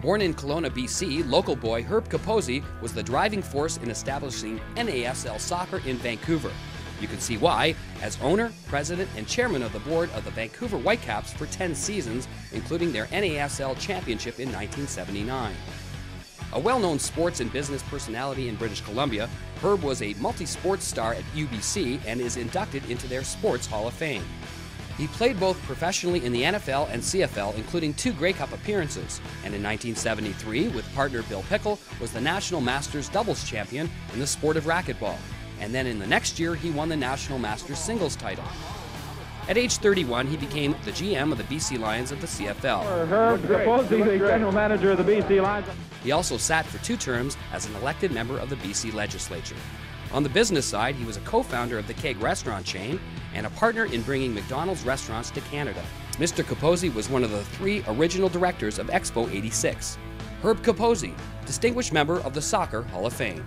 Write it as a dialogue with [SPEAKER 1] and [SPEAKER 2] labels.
[SPEAKER 1] Born in Kelowna, BC, local boy Herb Capozzi was the driving force in establishing NASL soccer in Vancouver. You can see why, as owner, president, and chairman of the board of the Vancouver Whitecaps for 10 seasons, including their NASL championship in 1979. A well-known sports and business personality in British Columbia, Herb was a multi-sports star at UBC and is inducted into their Sports Hall of Fame. He played both professionally in the NFL and CFL, including 2 Grey Cup appearances, and in 1973, with partner Bill Pickle, was the National Masters doubles champion in the sport of racquetball. And then in the next year, he won the National Masters singles title. At age 31, he became the GM of the BC Lions of the CFL.
[SPEAKER 2] Herb Capozzi, the general manager of the BC Lions.
[SPEAKER 1] He also sat for 2 terms as an elected member of the BC legislature. On the business side, he was a co-founder of the Keg restaurant chain and a partner in bringing McDonald's restaurants to Canada. Mr. Capozzi was one of the 3 original directors of Expo '86. Herb Capozzi, distinguished member of the Soccer Hall of Fame.